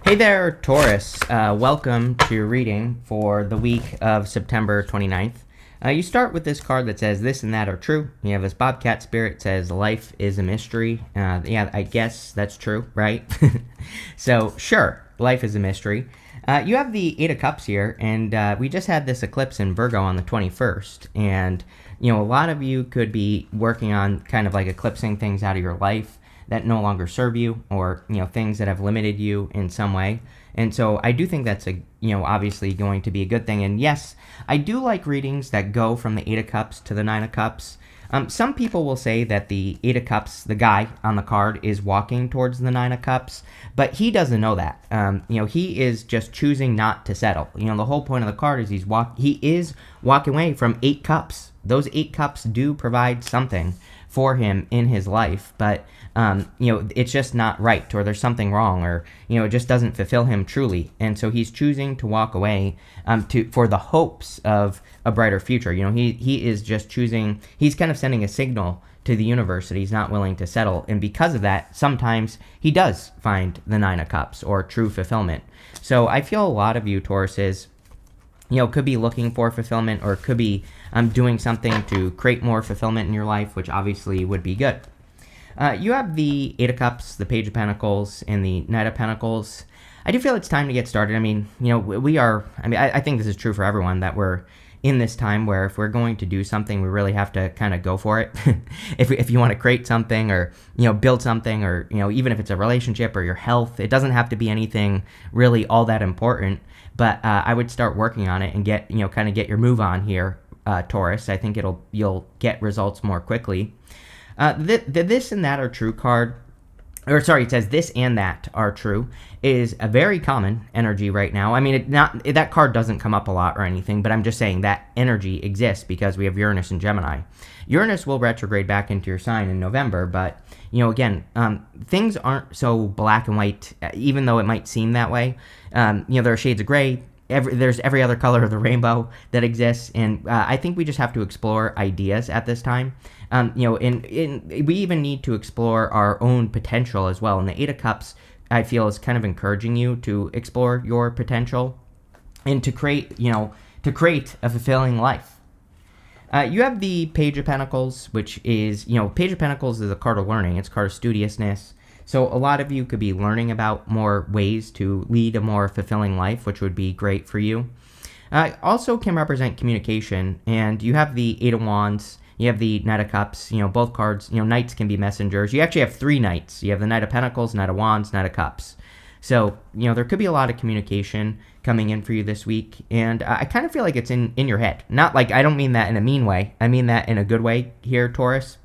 Hey there, Taurus. Welcome to your reading for the week of September 29th. You start with this card that says this and that are true. You have this Bobcat spirit says life is a mystery. Yeah, I guess that's true, right? So, sure, life is a mystery. You have the Eight of Cups here, and we just had this eclipse in Virgo on the 21st. And, a lot of you could be working on kind of like eclipsing things out of your life that no longer serve you, or things that have limited you in some way. And so I do think that's obviously going to be a good thing. And yes, I do like readings that go from the Eight of Cups to the Nine of Cups. Some people will say that the Eight of Cups, the guy on the card, is walking towards the Nine of Cups, but he doesn't know that. He is just choosing not to settle. The whole point of the card is he is walking away from 8 cups. Those 8 cups do provide something for him in his life, but it's just not right, or there's something wrong, or it just doesn't fulfill him truly, and so he's choosing to walk away for the hopes of a brighter future. He is just choosing. He's kind of sending a signal to the universe that he's not willing to settle, and because of that, sometimes he does find the Nine of Cups or true fulfillment. So I feel a lot of you, Tauruses, could be looking for fulfillment, or could be doing something to create more fulfillment in your life, which obviously would be good. You have the Eight of Cups, the Page of Pentacles, and the Knight of Pentacles. I do feel it's time to get started. I think this is true for everyone, that we're in this time where if we're going to do something, we really have to kind of go for it. If you want to create something, or, build something, or, even if it's a relationship or your health, it doesn't have to be anything really all that important. But I would start working on it and get your move on here, Taurus. I think you'll get results more quickly. The this and that are true card, it says this and that are true, is a very common energy right now. That card doesn't come up a lot or anything, but I'm just saying that energy exists because we have Uranus and Gemini. Uranus will retrograde back into your sign in November, but again, things aren't so black and white, even though it might seem that way. There are shades of gray. There's every other color of the rainbow that exists, and I think we just have to explore ideas at this time. We even need to explore our own potential as well. And the Eight of Cups, I feel, is kind of encouraging you to explore your potential and to create a fulfilling life. You have the Page of Pentacles, which is, Page of Pentacles is a card of learning. It's a card of studiousness. So a lot of you could be learning about more ways to lead a more fulfilling life, which would be great for you. Also can represent communication, and you have the Eight of Wands, you have the Knight of Cups. Both cards, knights can be messengers. You actually have 3 knights. You have the Knight of Pentacles, Knight of Wands, Knight of Cups. So, there could be a lot of communication coming in for you this week, and I kind of feel like it's in your head. Not like, I don't mean that in a mean way. I mean that in a good way here, Taurus.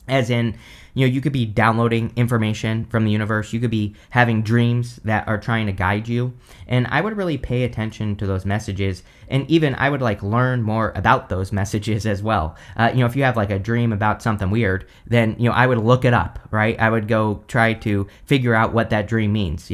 As in, you could be downloading information from the universe. You could be having dreams that are trying to guide you. And I would really pay attention to those messages. And even I would learn more about those messages as well. If you have a dream about something weird, then, I would look it up, right? I would go try to figure out what that dream means,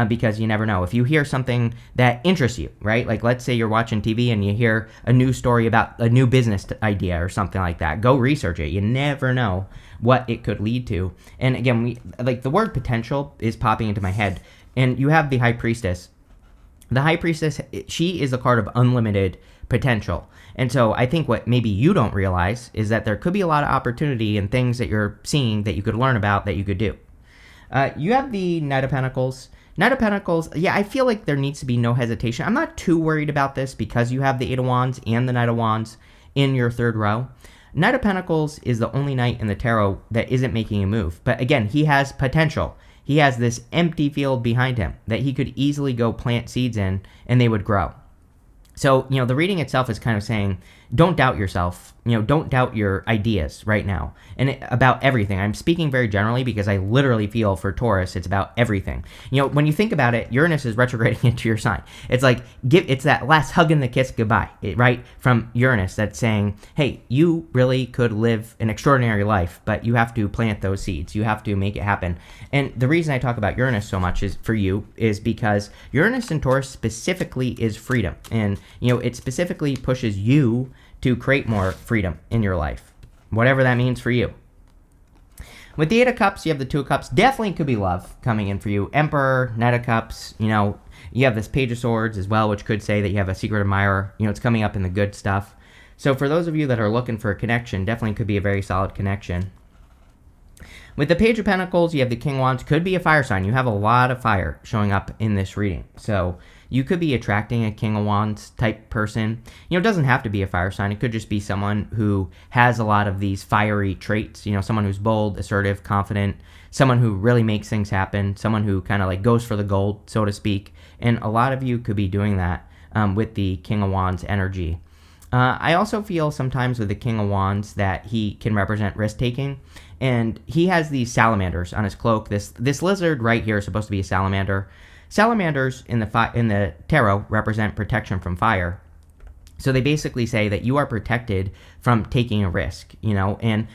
because you never know. If you hear something that interests you, right? Let's say you're watching TV and you hear a news story about a new business idea or something like that. Go research it. You never know what it could lead to. And again, the word potential is popping into my head. And you have the High Priestess. The High Priestess, she is a card of unlimited potential. And so I think what maybe you don't realize is that there could be a lot of opportunity in things that you're seeing that you could learn about, that you could do. You have the Knight of Pentacles. Knight of Pentacles, yeah, I feel like there needs to be no hesitation. I'm not too worried about this because you have the Eight of Wands and the Knight of Wands in your 3rd row. Knight of Pentacles is the only knight in the tarot that isn't making a move. But again, he has potential. He has this empty field behind him that he could easily go plant seeds in, and they would grow. So, the reading itself is kind of saying, don't doubt yourself. Don't doubt your ideas right now. And about everything. I'm speaking very generally because I literally feel for Taurus, it's about everything. When you think about it, Uranus is retrograding into your sign. It's it's that last hug and the kiss goodbye, right? From Uranus that's saying, hey, you really could live an extraordinary life, but you have to plant those seeds. You have to make it happen. And the reason I talk about Uranus so much is because Uranus and Taurus specifically is freedom. And, it specifically pushes you to create more freedom in your life, whatever that means for you. With the Eight of Cups, you have the Two of Cups. Definitely could be love coming in for you. Emperor, Knight of Cups, you have this Page of Swords as well, which could say that you have a secret admirer. It's coming up in the good stuff. So for those of you that are looking for a connection, definitely could be a very solid connection. With the Page of Pentacles, you have the King of Wands. Could be a fire sign. You have a lot of fire showing up in this reading. So you could be attracting a King of Wands type person. It doesn't have to be a fire sign. It could just be someone who has a lot of these fiery traits. Someone who's bold, assertive, confident, someone who really makes things happen, someone who kind of like goes for the gold, so to speak. And a lot of you could be doing that with the King of Wands energy. I also feel sometimes with the King of Wands that he can represent risk-taking. And he has these salamanders on his cloak. This lizard right here is supposed to be a salamander. Salamanders in the tarot represent protection from fire. So they basically say that you are protected from taking a risk, And,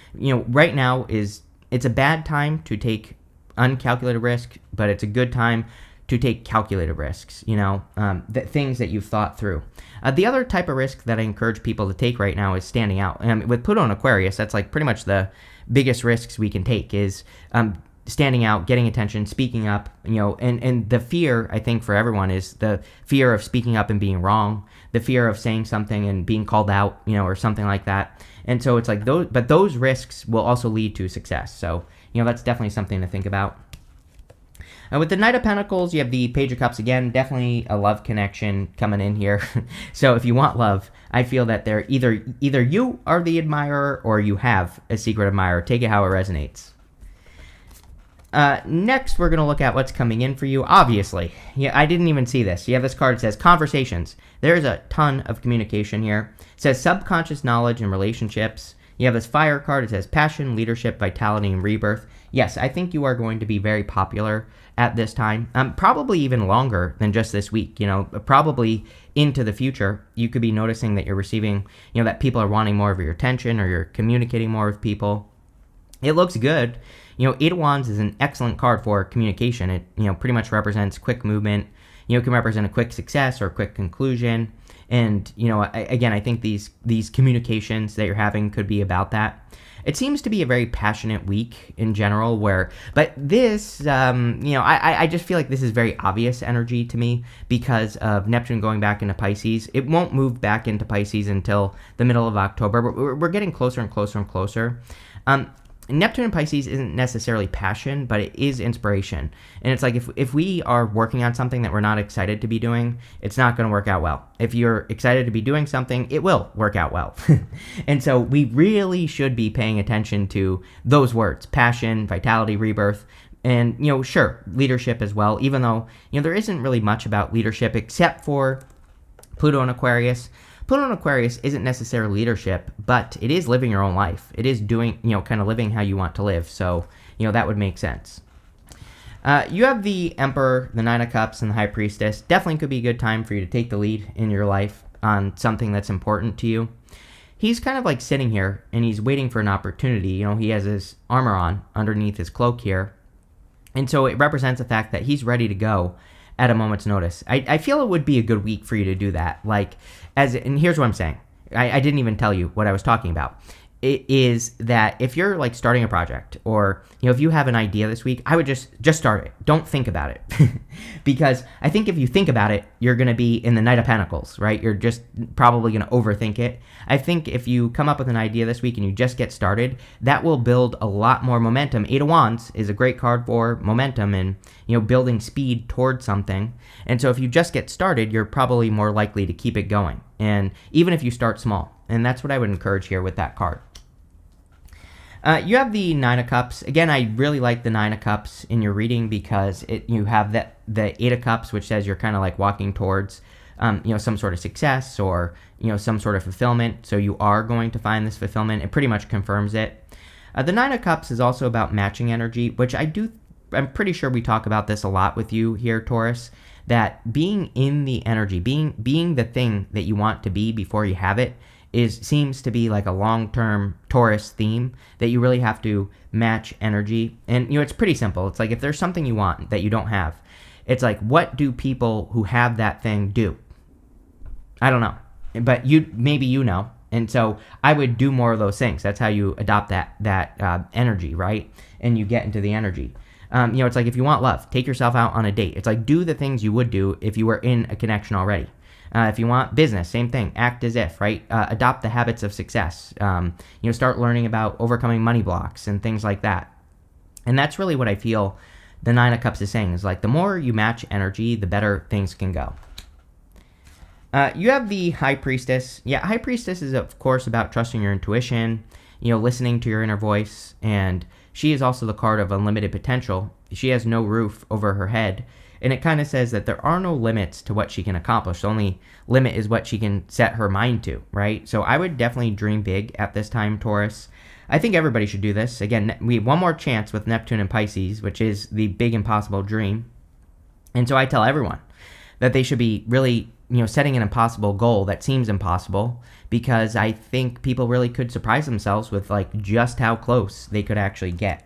right now it's a bad time to take uncalculated risk, but it's a good time to take calculated risks, things that you've thought through. The other type of risk that I encourage people to take right now is standing out. And with Pluto and Aquarius, that's like pretty much the biggest risks we can take is standing out, getting attention, speaking up, and the fear, I think, for everyone is the fear of speaking up and being wrong, the fear of saying something and being called out, or something like that. And so it's like those risks will also lead to success. So, that's definitely something to think about. With the Knight of Pentacles, you have the Page of Cups again. Definitely a love connection coming in here. So if you want love, I feel that they're either you are the admirer or you have a secret admirer. Take it how it resonates. Next, we're going to look at what's coming in for you. Obviously, I didn't even see this. You have this card that says conversations. There's a ton of communication here. It says subconscious knowledge and relationships. You have this fire card. It says passion, leadership, vitality, and rebirth. Yes, I think you are going to be very popular at this time, probably even longer than just this week, probably into the future. You could be noticing that you're receiving, that people are wanting more of your attention or you're communicating more with people. It looks good. Eight of Wands is an excellent card for communication. It, pretty much represents quick movement. It can represent a quick success or a quick conclusion. And, again, I think these communications that you're having could be about that. It seems to be a very passionate week in general but this, I just feel like this is very obvious energy to me because of Neptune going back into Pisces. It won't move back into Pisces until the middle of October, but we're getting closer and closer and closer. Neptune in Pisces isn't necessarily passion, but it is inspiration. And it's like if we are working on something that we're not excited to be doing, it's not going to work out well. If you're excited to be doing something, it will work out well. And so we really should be paying attention to those words, passion, vitality, rebirth, and, sure, leadership as well, even though, there isn't really much about leadership except for Pluto and Aquarius. Pluto and Aquarius isn't necessarily leadership, but it is living your own life. It is doing, kind of living how you want to live. So, that would make sense. You have the Emperor, the Nine of Cups, and the High Priestess. Definitely could be a good time for you to take the lead in your life on something that's important to you. He's kind of like sitting here, and he's waiting for an opportunity. He has his armor on underneath his cloak here. And so it represents the fact that he's ready to go at a moment's notice. I feel it would be a good week for you to do that. And here's what I'm saying. I didn't even tell you what I was talking about. It is that if you're like starting a project or, if you have an idea this week, I would just start it. Don't think about it. Because I think if you think about it, you're going to be in the Knight of Pentacles, right? You're just probably going to overthink it. I think if you come up with an idea this week and you just get started, that will build a lot more momentum. Eight of Wands is a great card for momentum and, building speed towards something. And so if you just get started, you're probably more likely to keep it going. And even if you start small. And that's what I would encourage here with that card. You have the Nine of Cups. Again, I really like the Nine of Cups in your reading because you have the Eight of Cups, which says you're kind of like walking towards, some sort of success or, some sort of fulfillment. So you are going to find this fulfillment. It pretty much confirms it. The Nine of Cups is also about matching energy, which I'm pretty sure we talk about this a lot with you here, Taurus, that being in the energy, being the thing that you want to be before you have it, seems to be like a long-term Taurus theme that you really have to match energy. And, it's pretty simple. It's like if there's something you want that you don't have, it's like, what do people who have that thing do? I don't know. But maybe you know. And so I would do more of those things. That's how you adopt that energy, right? And you get into the energy. It's like if you want love, take yourself out on a date. It's like do the things you would do if you were in a connection already. If you want business, same thing. Act as if, right? Adopt the habits of success. Start learning about overcoming money blocks and things like that. And that's really what I feel the Nine of Cups is saying, is like the more you match energy, the better things can go. You have the High Priestess. Yeah, High Priestess is, of course, about trusting your intuition, listening to your inner voice. And she is also the card of unlimited potential. She has no roof over her head. And it kind of says that there are no limits to what she can accomplish. The only limit is what she can set her mind to, right? So I would definitely dream big at this time, Taurus. I think everybody should do this. Again, we have one more chance with Neptune and Pisces, which is the big impossible dream. And so I tell everyone that they should be really, setting an impossible goal that seems impossible, because I think people really could surprise themselves with like just how close they could actually get.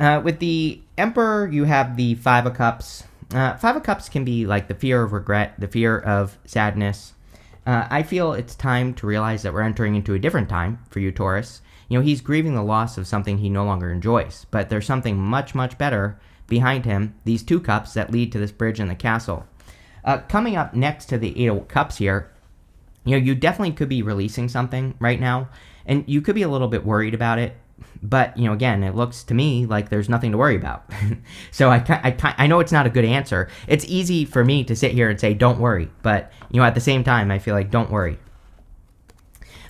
With the Emperor, you have the Five of Cups. Five of Cups can be like the fear of regret, the fear of sadness. I feel it's time to realize that we're entering into a different time for you, Taurus. He's grieving the loss of something he no longer enjoys, but there's something much, much better behind him, these two cups that lead to this bridge in the castle. Coming up next to the Eight of Cups here, you definitely could be releasing something right now, and you could be a little bit worried about it. But, again, it looks to me like there's nothing to worry about. So I know it's not a good answer. It's easy for me to sit here and say, don't worry. But, at the same time, I feel like don't worry.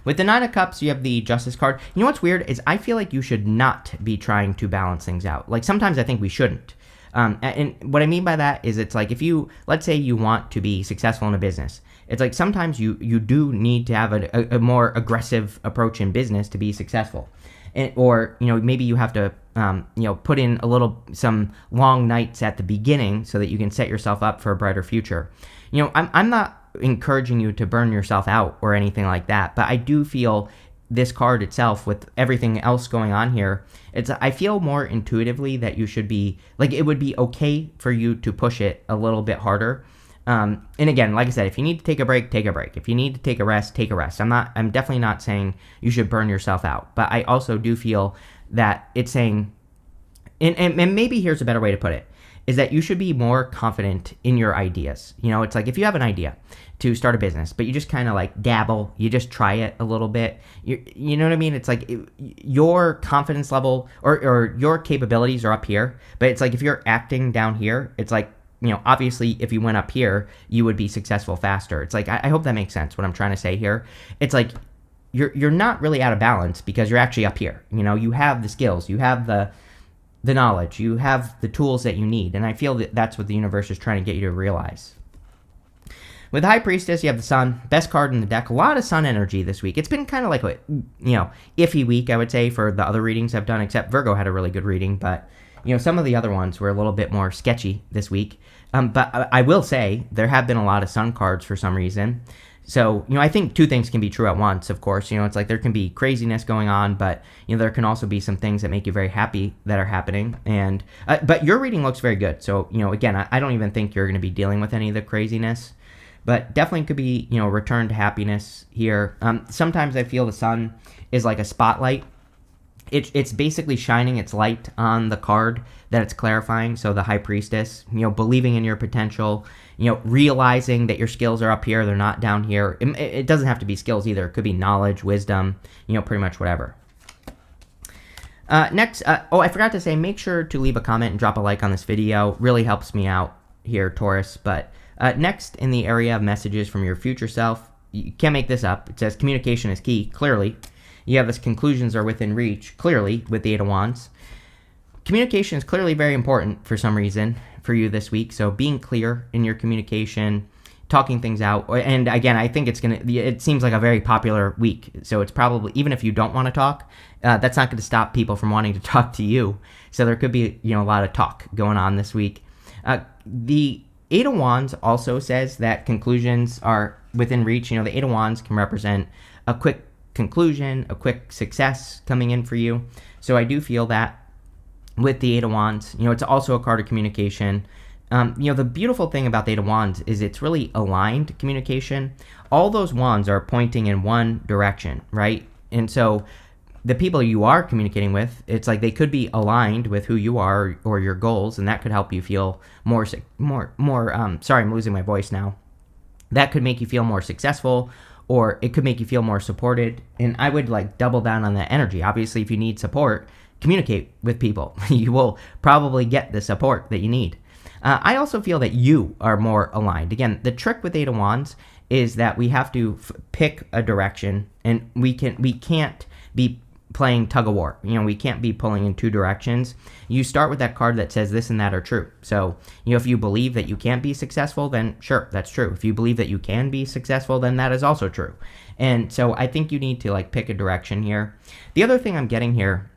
With the Nine of Cups, you have the Justice card. What's weird is I feel like you should not be trying to balance things out. Like, sometimes I think we shouldn't. And what I mean by that is it's like if let's say you want to be successful in a business. It's like sometimes you do need to have a more aggressive approach in business to be successful. Or maybe you have to put in some long nights at the beginning so that you can set yourself up for a brighter future. I'm not encouraging you to burn yourself out or anything like that, but I do feel this card itself, with everything else going on here, I feel more intuitively that you should be like, it would be okay for you to push it a little bit harder. And again, like I said, if you need to take a break, take a break. If you need to take a rest, take a rest. I'm definitely not saying you should burn yourself out, but I also do feel that it's saying, and maybe here's a better way to put it, is that you should be more confident in your ideas. It's like if you have an idea to start a business, but you just kind of like dabble, you just try it a little bit, you know what I mean? It's like your confidence level or your capabilities are up here, but it's like if you're acting down here, it's like, obviously, if you went up here, you would be successful faster. It's like, I hope that makes sense, what I'm trying to say here. It's like, you're not really out of balance because you're actually up here. You have the skills, you have the knowledge, you have the tools that you need. And I feel that that's what the universe is trying to get you to realize. With High Priestess, you have the Sun, best card in the deck. A lot of Sun energy this week. It's been kind of like a, iffy week, I would say, for the other readings I've done, except Virgo had a really good reading, but some of the other ones were a little bit more sketchy this week. But I will say there have been a lot of Sun cards for some reason. So, I think two things can be true at once, of course. It's like there can be craziness going on, but, there can also be some things that make you very happy that are happening. And but your reading looks very good. So, again, I don't even think you're going to be dealing with any of the craziness. But definitely could be, return to happiness here. Sometimes I feel the Sun is like a spotlight. It's basically shining its light on the card that it's clarifying. So the High Priestess, believing in your potential, realizing that your skills are up here, they're not down here. It doesn't have to be skills either. It could be knowledge, wisdom, pretty much whatever. Next, I forgot to say, make sure to leave a comment and drop a like on this video. Really helps me out here, Taurus. But next, in the area of messages from your future self, you can't make this up. It says communication is key, clearly. You have this conclusions are within reach, clearly, with the Eight of Wands. Communication is clearly very important for some reason for you this week. So being clear in your communication, talking things out. And again, I think it seems like a very popular week. So it's probably, even if you don't want to talk, that's not going to stop people from wanting to talk to you. So there could be, a lot of talk going on this week. The Eight of Wands also says that conclusions are within reach. The Eight of Wands can represent a quick conclusion, a quick success coming in for you. So I do feel that with the Eight of Wands, it's also a card of communication. The beautiful thing about the Eight of Wands is it's really aligned communication. All those wands are pointing in one direction, right? And so the people you are communicating with, it's like they could be aligned with who you are or your goals, and that could help you feel more. Sorry, I'm losing my voice now. That could make you feel more successful, or it could make you feel more supported. And I would like double down on that energy. Obviously, if you need support, communicate with people. You will probably get the support that you need. I also feel that you are more aligned. Again, the trick with Eight of Wands is that we have to pick a direction, and we can't be playing tug of war. We can't be pulling in two directions. You start with that card that says this and that are true. So, if you believe that you can't be successful, then sure, that's true. If you believe that you can be successful, then that is also true. And so I think you need to like pick a direction here. The other thing I'm getting here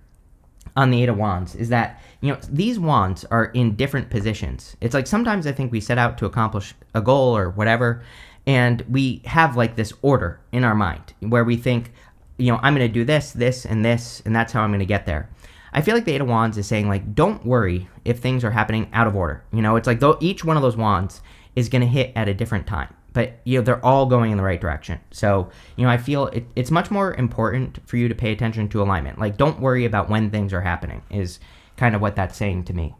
on the Eight of Wands is that, these wands are in different positions. It's like sometimes I think we set out to accomplish a goal or whatever, and we have like this order in our mind where we think, I'm going to do this, this, and this, and that's how I'm going to get there. I feel like the Eight of Wands is saying, like, don't worry if things are happening out of order. It's like each one of those wands is going to hit at a different time. But, they're all going in the right direction. So, I feel it's much more important for you to pay attention to alignment. Like, don't worry about when things are happening is kind of what that's saying to me.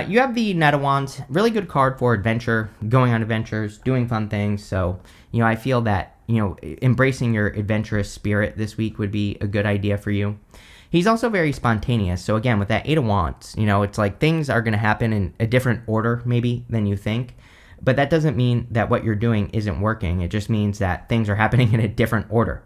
You have the Knight of Wands, really good card for adventure, going on adventures, doing fun things. So, I feel that, embracing your adventurous spirit this week would be a good idea for you. He's also very spontaneous. So again, with that Eight of Wands, it's like things are going to happen in a different order maybe than you think. But that doesn't mean that what you're doing isn't working. It just means that things are happening in a different order.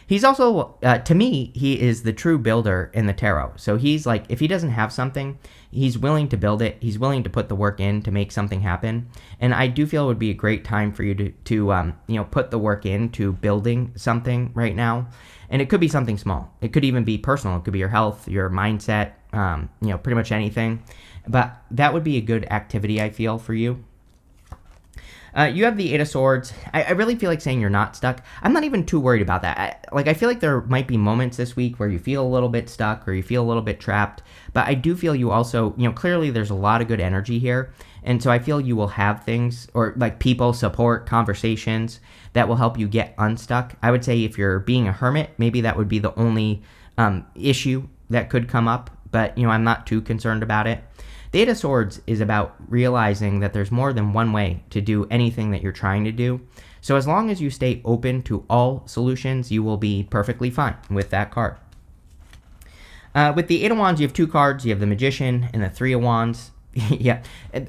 He's also, to me, he is the true builder in the tarot. So he's like, if he doesn't have something, he's willing to build it. He's willing to put the work in to make something happen. And I do feel it would be a great time for you to put the work into building something right now. And it could be something small. It could even be personal. It could be your health, your mindset, pretty much anything. But that would be a good activity, I feel, for you. You have the Eight of Swords. I really feel like saying you're not stuck. I'm not even too worried about that. I feel like there might be moments this week where you feel a little bit stuck or you feel a little bit trapped. But I do feel you also, clearly there's a lot of good energy here. And so I feel you will have things or like people, support, conversations that will help you get unstuck. I would say if you're being a hermit, maybe that would be the only issue that could come up. But, I'm not too concerned about it. The Eight of Swords is about realizing that there's more than one way to do anything that you're trying to do. So as long as you stay open to all solutions, you will be perfectly fine with that card. With the Eight of Wands, you have two cards. You have the Magician and the Three of Wands. Yeah,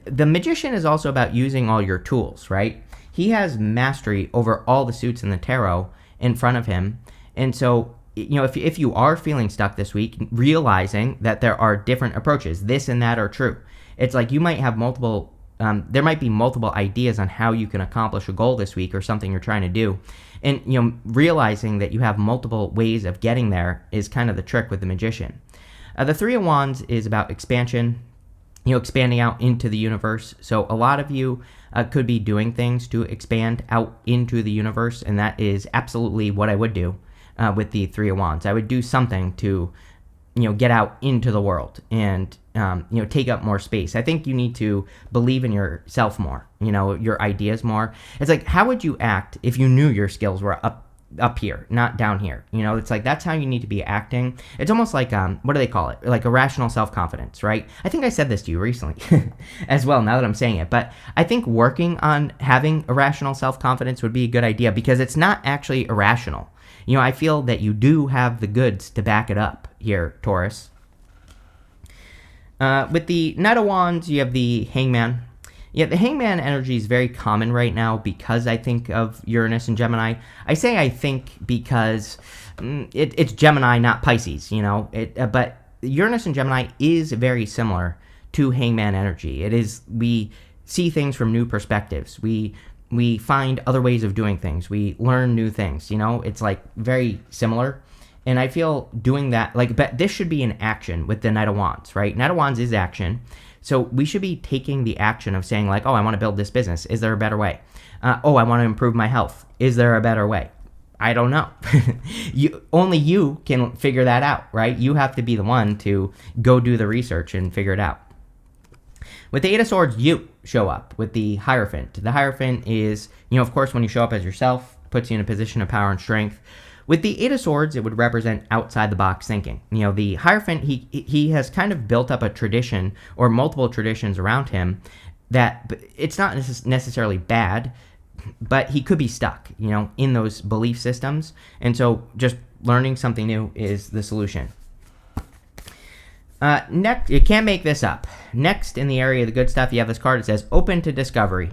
the Magician is also about using all your tools, right? He has mastery over all the suits in the tarot in front of him. And so if you are feeling stuck this week, realizing that there are different approaches, this and that are true. It's like you might have multiple, there might be multiple ideas on how you can accomplish a goal this week or something you're trying to do. And, realizing that you have multiple ways of getting there is kind of the trick with the Magician. The Three of Wands is about expansion, expanding out into the universe. So a lot of you could be doing things to expand out into the universe, and that is absolutely what I would do. With the Three of Wands, I would do something to, get out into the world and, take up more space. I think you need to believe in yourself more, your ideas more. It's like, how would you act if you knew your skills were up here, not down here? It's like, that's how you need to be acting. It's almost like, what do they call it? Like irrational self-confidence, right? I think I said this to you recently as well, now that I'm saying it. But I think working on having irrational self-confidence would be a good idea because it's not actually irrational. I feel that you do have the goods to back it up here, Taurus. With the Knight of Wands, you have the Hangman. Yeah, the Hangman energy is very common right now because I think of Uranus and Gemini. I say I think because it's Gemini, not Pisces, but Uranus and Gemini is very similar to Hangman energy. It is, we see things from new perspectives. We find other ways of doing things. We learn new things, it's like very similar. And I feel doing that, but this should be an action with the Knight of Wands, right? Knight of Wands is action. So we should be taking the action of saying like, oh, I want to build this business. Is there a better way? I want to improve my health. Is there a better way? I don't know. Only you can figure that out, right? You have to be the one to go do the research and figure it out. With the Eight of Swords, you show up with the Hierophant. The Hierophant is, of course, when you show up as yourself, puts you in a position of power and strength. With the Eight of Swords, it would represent outside-the-box thinking. The Hierophant, he has kind of built up a tradition or multiple traditions around him that it's not necessarily bad, but he could be stuck, in those belief systems. And so just learning something new is the solution. Next, you can't make this up. Next, in the area of the good stuff, you have this card that says open to discovery.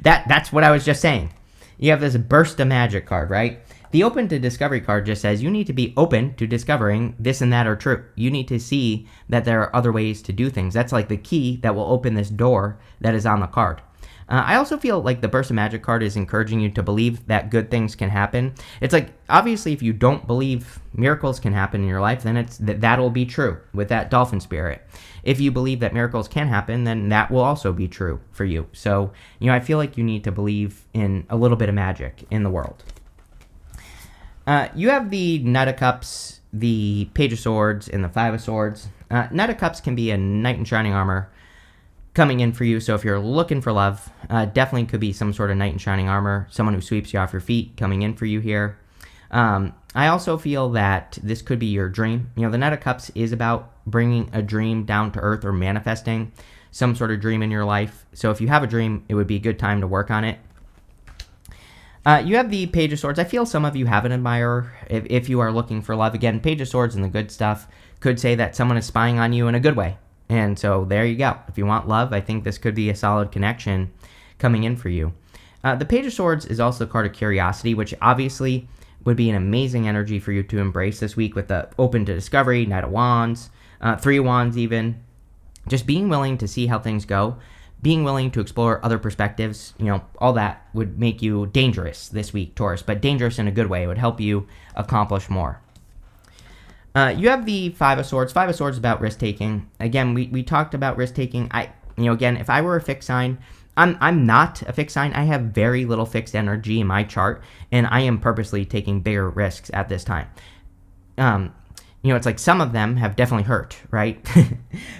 That's what I was just saying. You have this burst of magic card, right? The open to discovery card just says you need to be open to discovering this and that are true. You need to see that there are other ways to do things. That's like the key that will open this door that is on the card. I also feel like the burst of magic card is encouraging you to believe that good things can happen. It's like, obviously, if you don't believe miracles can happen in your life, then that'll be true with that dolphin spirit. If you believe that miracles can happen, then that will also be true for you. So, I feel like you need to believe in a little bit of magic in the world. You have the Knight of Cups, the Page of Swords, and the Five of Swords. Knight of Cups can be a knight in shining armor coming in for you. So if you're looking for love, definitely could be some sort of knight in shining armor, someone who sweeps you off your feet coming in for you here. I also feel that this could be your dream. The Knight of Cups is about bringing a dream down to earth or manifesting some sort of dream in your life. So if you have a dream, it would be a good time to work on it. You have the Page of Swords. I feel some of you have an admirer if you are looking for love. Again, Page of Swords and the good stuff could say that someone is spying on you in a good way. And so there you go. If you want love, I think this could be a solid connection coming in for you. The Page of Swords is also the card of curiosity, which obviously would be an amazing energy for you to embrace this week with the open to discovery, Knight of Wands, Three of Wands even. Just being willing to see how things go, being willing to explore other perspectives, all that would make you dangerous this week, Taurus, but dangerous in a good way. It would help you accomplish more. You have the Five of Swords. Five of Swords is about risk-taking. Again, we talked about risk-taking. Again, if I were a fixed sign, I'm not a fixed sign. I have very little fixed energy in my chart, and I am purposely taking bigger risks at this time. It's like some of them have definitely hurt, right?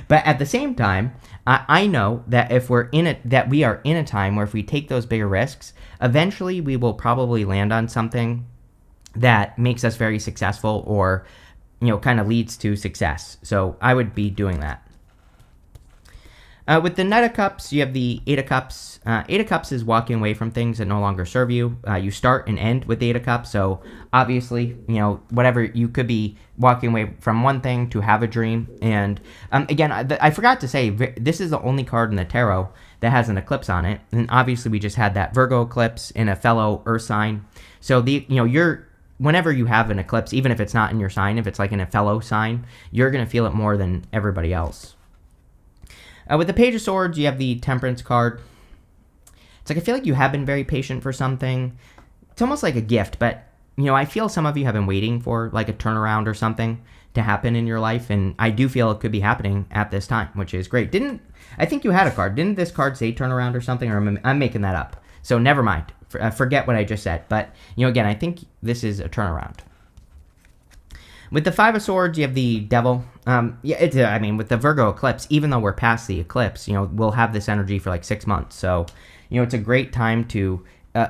But at the same time, I know that if we are in a time where if we take those bigger risks, eventually we will probably land on something that makes us very successful or kind of leads to success. So I would be doing that. With the Knight of Cups, you have the Eight of Cups. Eight of Cups is walking away from things that no longer serve you. You start and end with the Eight of Cups. So obviously, whatever, you could be walking away from one thing to have a dream. And again, I forgot to say, this is the only card in the tarot that has an eclipse on it. And obviously, we just had that Virgo eclipse in a fellow Earth sign. So whenever you have an eclipse, even if it's not in your sign, if it's like in a fellow sign, you're going to feel it more than everybody else. With the Page of Swords, you have the Temperance card. It's like I feel like you have been very patient for something. It's almost like a gift, but, I feel some of you have been waiting for like a turnaround or something to happen in your life, and I do feel it could be happening at this time, which is great. I think you had a card. Didn't this card say turnaround or something, or I'm making that up? So never mind. Forget what I just said. But, again, I think this is a turnaround. With the Five of Swords, you have the Devil. With the Virgo eclipse, even though we're past the eclipse, we'll have this energy for like 6 months. So, it's a great time to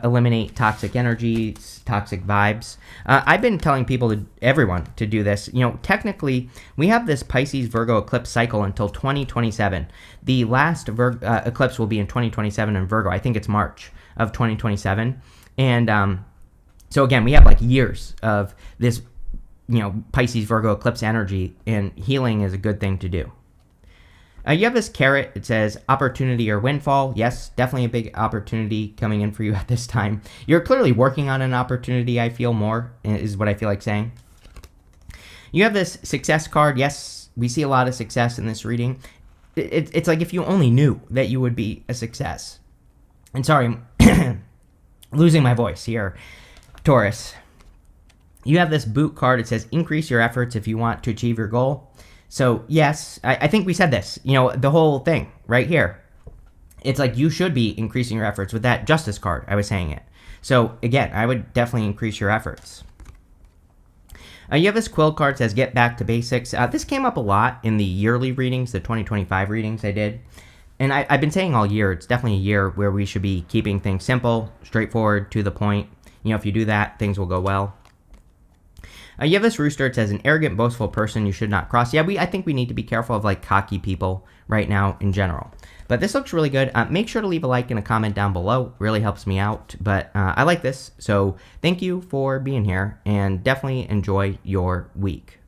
eliminate toxic energies, toxic vibes. I've been telling everyone to do this. Technically, we have this Pisces Virgo eclipse cycle until 2027. The last eclipse will be in 2027 in Virgo. I think it's March of 2027. And so again, we have like years of this Pisces Virgo eclipse energy, and healing is a good thing to do. You have this carrot. It says opportunity or windfall. Yes, definitely a big opportunity coming in for you at this time. You're clearly working on an opportunity, I feel more, is what I feel like saying. You have this success card. Yes, we see a lot of success in this reading. It's like if you only knew that you would be a success. And sorry, I'm losing my voice here, Taurus. You have this boot card. It says increase your efforts if you want to achieve your goal. So yes, I think we said this, the whole thing right here. It's like you should be increasing your efforts. With that Justice card, I was saying it. So again, I would definitely increase your efforts. You have this Quill card. It says get back to basics. This came up a lot in the yearly readings, the 2025 readings I did. And I've been saying all year, it's definitely a year where we should be keeping things simple, straightforward, to the point. If you do that, things will go well. You have this rooster. It says, an arrogant, boastful person you should not cross. Yeah, I think we need to be careful of like cocky people right now in general. But this looks really good. Make sure to leave a like and a comment down below. It really helps me out. But I like this. So thank you for being here and definitely enjoy your week.